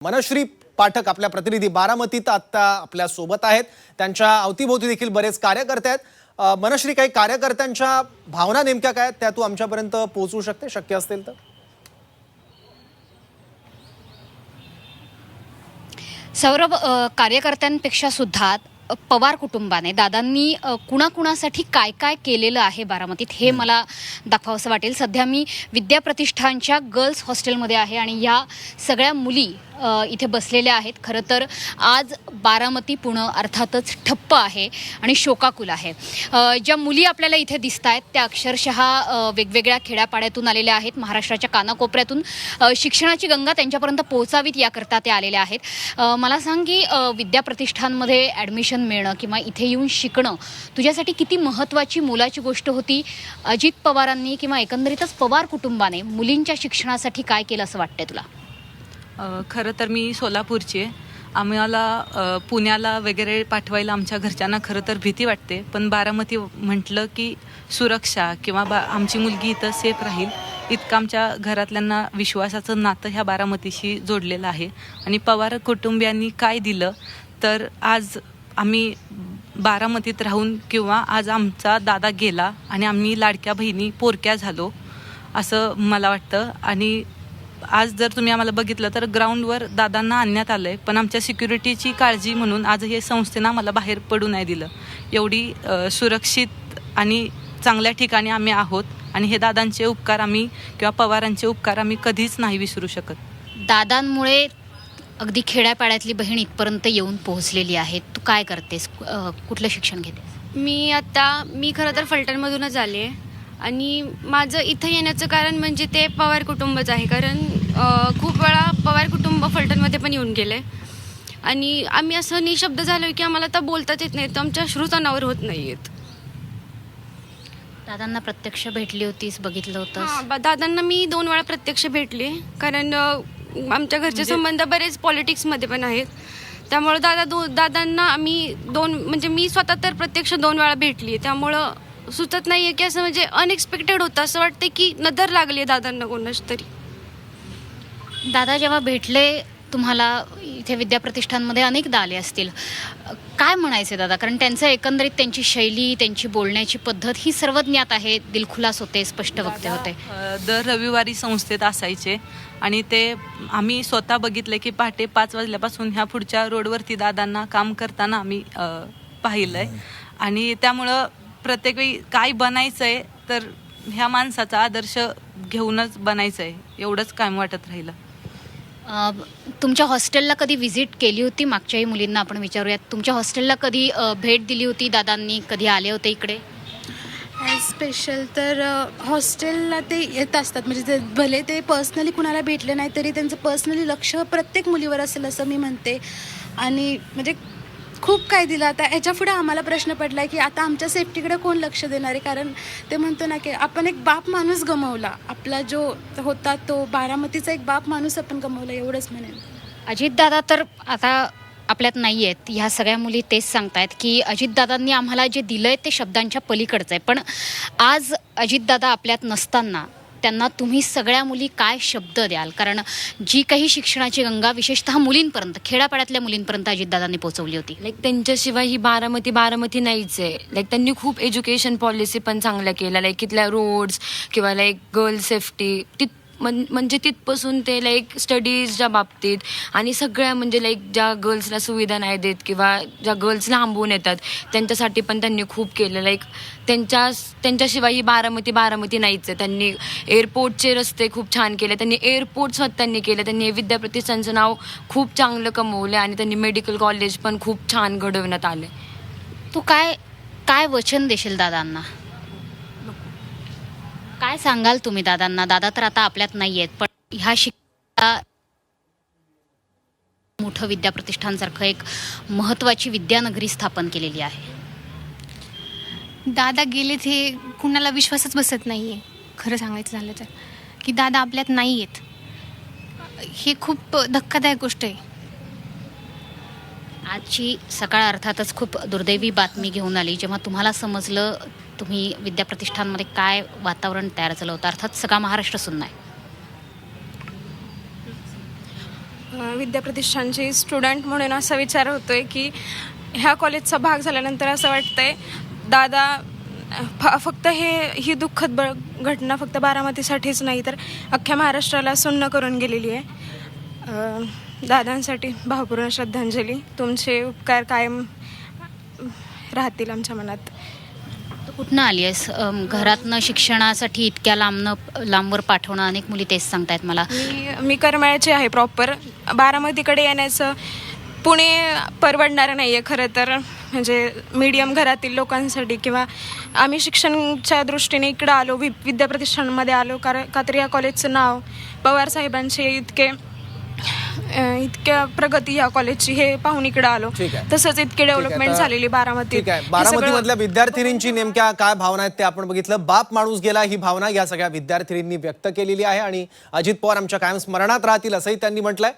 मनश्री पाठक आपल्या प्रतिनिधी बारामतीत आता आपल्या सोबत आहेत। त्यांच्या अवतीभोवती देखील बरेच कार्यकर्ते आहेत। मनश्री, काही कार्यकर्त्यांच्या भावना नेमक्या काय त्या तू आमच्यापर्यंत पोहोचवू शकते शक्य असेल तर? सौरभ, कार्यकर्त्यांपेक्षा सुद्धा पवार कुटुंबाने दादांनी कुणाकुणासाठी काय काय केलेलं आहे बारामतीत हे मला दाखवावंसं वाटेल। सध्या मी विद्या प्रतिष्ठानच्या गर्ल्स हॉस्टेलमध्ये आहे आणि या सगळ्या मुली इथे बसलेल्या आहेत। खरं तर आज बारामती पुणे अर्थातच ठप्प आहे आणि शोकाकुल आहे। ज्या मुली आपल्याला इथे दिसत आहेत त्या अक्षरशः वेगवेगळ्या खेड्यापाड्यातून आलेल्या आहेत। महाराष्ट्राच्या कानाकोपऱ्यातून शिक्षणाची गंगा त्यांच्यापर्यंत पोहोचावीत याकरता ते आलेल्या आहेत। मला सांग की विद्या प्रतिष्ठानमध्ये ॲडमिशन मिळणं किंवा इथे येऊन शिकणं तुझ्यासाठी किती महत्त्वाची मोलाची गोष्ट होती? अजित पवारांनी किंवा एकंदरीतच पवार कुटुंबाने मुलींच्या शिक्षणासाठी काय केलं असं वाटतंय तुला? खरं तर मी सोलापूरची आहे। आम्हाला पुण्याला वगैरे पाठवायला आमच्या घरच्यांना खरं तर भीती वाटते, पण बारामती म्हटलं की सुरक्षा किंवा आमची मुलगी इथं सेफ राहील इतकं आमच्या घरातल्यांना विश्वासाचं नातं ह्या बारामतीशी जोडलेलं आहे। आणि पवार कुटुंबियांनी काय दिलं तर आज आम्ही बारामतीत राहून किंवा आज आमचा दादा गेला आणि आम्ही लाडक्या बहिणी पोरक्या झालो असं मला वाटतं। आणि आज जर तुम्ही आम्हाला बघितलं तर ग्राउंडवर दादांना आणण्यात आलं आहे, पण आमच्या सिक्युरिटीची काळजी म्हणून आज हे संस्थेनं आम्हाला बाहेर पडू नाही दिलं। एवढी सुरक्षित आणि चांगल्या ठिकाणी आम्ही आहोत आणि हे दादांचे उपकार आम्ही किंवा पवारांचे उपकार आम्ही कधीच नाही विसरू शकत। दादांमुळे अगदी खेड्यापाड्यातली बहीण इथपर्यंत येऊन पोहोचलेली आहे। तू काय करतेस? कुठलं शिक्षण घेतेस? मी खरं तर फलटणमधूनच आले आहे आणि माझं इथं येण्याचं कारण म्हणजे ते पवार कुटुंबच आहे। कारण खूप वेळा पवार कुटुंब फलटणमध्ये पण येऊन गेले आणि आम्ही असं निशब्द झालो की आम्हाला तर बोलताच येत नाही, तर आमच्या अश्रूच अनावर होत नाही आहेत। दादांना प्रत्यक्ष भेटली होतीस, बघितलं होतं? हां, दादांना मी 2 वेळा प्रत्यक्ष भेटले, कारण आमच्या घरचे संबंध बरेच पॉलिटिक्समध्ये पण आहेत, त्यामुळं दादांना आम्ही मी स्वतः तर प्रत्यक्ष 2 वेळा भेटली आहे। त्यामुळं सुचत नाही आहे की असं म्हणजे अनएक्सपेक्टेड होतं, असं वाटतं की नजर लागली आहे दादांना कोणाच तरी। दादा जेव्हा भेटले तुम्हाला इथे विद्या प्रतिष्ठानमध्ये अनेकदा आले असतील, काय म्हणायचे दादा? कारण त्यांचं एकंदरीत त्यांची शैली, त्यांची बोलण्याची पद्धत ही सर्वज्ञात आहे, दिलखुलास होते, स्पष्ट वक्ते होते। दर रविवारी संस्थेत असायचे आणि ते आम्ही स्वतः बघितले की पहाटे 5 वाजल्यापासून ह्या पुढच्या रोडवरती दादांना काम करताना आम्ही पाहिलंय। आणि त्यामुळं प्रत्येक वेळी काय बनायचं आहे तर ह्या माणसाचा आदर्श घेऊनच बनायचं आहे, एवढंच कायम वाटत राहिलं। तुमच्या हॉस्टेलला कधी व्हिजिट केली होती? मागच्याही मुलींना आपण विचारूयात, तुमच्या हॉस्टेलला कधी भेट दिली होती दादांनी? कधी आले होते इकडे? स्पेशल तर हॉस्टेलला ते येत असतात, म्हणजे ते भले ते पर्सनली कुणाला भेटले नाही तरी त्यांचं पर्सनली लक्ष प्रत्येक मुलीवर असेल असं मी म्हणते। आणि म्हणजे खूप काय दिलं। आता ह्याच्या पुढे आम्हाला प्रश्न पडला आहे की आता आमच्या सेफ्टीकडे कोण लक्ष देणार आहे? कारण ते म्हणतो ना की आपण एक बाप माणूस गमावला, आपला जो होता तो बारामतीचा एक बाप माणूस आपण गमावला, एवढंच म्हणेन। अजितदादा तर आता आपल्यात नाही आहेत, ह्या सगळ्या मुली तेच सांगतायत की अजितदादांनी आम्हाला जे दिलंय ते शब्दांच्या पलीकडचं आहे। पण आज अजितदादा आपल्यात नसताना त्यांना तुम्ही सगळ्या मुली काय शब्द द्याल? कारण जी काही शिक्षणाची गंगा विशेषतः मुलींपर्यंत, खेड्यापाड्यातल्या मुलींपर्यंत अजितदादांनी पोहोचवली होती, त्यांच्याशिवाय ही बारामती नाहीच आहे। त्यांनी खूप एज्युकेशन पॉलिसी पण चांगल्या केल्या, इथल्या रोड्स किंवा गर्ल सेफ्टी म्हणजे तिथपासून ते स्टडीजच्या बाबतीत आणि सगळ्या म्हणजे ज्या गर्ल्सला सुविधा नाही देत किंवा ज्या गर्ल्स लांबून येतात त्यांच्यासाठी पण त्यांनी खूप केलं। त्यांच्याशिवाय ही बारामती नाहीच आहे। त्यांनी एअरपोर्टचे रस्ते खूप छान केले, त्यांनी एअरपोर्ट स्वतःनी केले, त्यांनी विद्या प्रतिष्ठानचं नाव खूप चांगलं कमवलं आणि त्यांनी मेडिकल कॉलेज पण खूप छान घडवण्यात आले। तू काय वचन देशील दादांना? काय सांगाल तुम्ही दादांना? दादा तर आता आपल्यात नाही आहेत, पण ह्या शिक्षणाला मोठं विद्या प्रतिष्ठानसारखं एक महत्त्वाची विद्यानगरी स्थापन केलेली आहे। दादा गेलेत हे कुणाला विश्वासच बसत नाही आहे, खरं सांगायचं झालं तर, की दादा आपल्यात नाही आहेत। हे खूप धक्कादायक गोष्ट आहे। आजची सकाळ अर्थातच खूप दुर्दैवी बातमी घेऊन आली। जेव्हा तुम्हाला समजलं तुम्ही विद्या प्रतिष्ठानमध्ये काय वातावरण तयार झालं होतं? अर्थात सगळा महाराष्ट्र सुन्न आहे। विद्याप्रतिष्ठानची स्टुडंट म्हणून असा विचार होतोय की ह्या कॉलेजचा भाग झाल्यानंतर असं वाटतंय दादा फक्त ही दुःखद घटना फक्त बारामतीसाठीच नाही तर अख्ख्या महाराष्ट्राला सुन्न करून गेलेली आहे. दादांसाठी भावपूर्ण श्रद्धांजली. तुमचे उपकार कायम राहतील आमच्या मनात. तू कुठनं आली आहेस? घरातनं शिक्षणासाठी इतक्या लांबवर पाठवणं, अनेक मुली तेच सांगतायत मला. मी करमाळ्याची आहे प्रॉपर. बारामतीकडे येण्याचं पुणे परवडणारं नाही आहे खरं तर, म्हणजे मीडियम घरातील लोकांसाठी, किंवा आम्ही शिक्षणाच्या दृष्टीने इकडं आलो, विद्याप्रतिष्ठानमध्ये आलो का तर या कॉलेजचं नाव पवार साहेबांचे इतक्या प्रगती या कॉलेजची हे पाहून इकडे आलो. तसंच इतके डेव्हलपमेंट झालेली बारामती. ठीक आहे, बारामतीमधल्या विद्यार्थिनींची नेमक्या काय भावना आहेत ते आपण बघितलं. बाप माणूस गेला ही भावना या सगळ्या विद्यार्थिनींनी व्यक्त केलेली आहे आणि अजित पवार आमच्या कायम स्मरणात राहतील असंही त्यांनी म्हटलंय.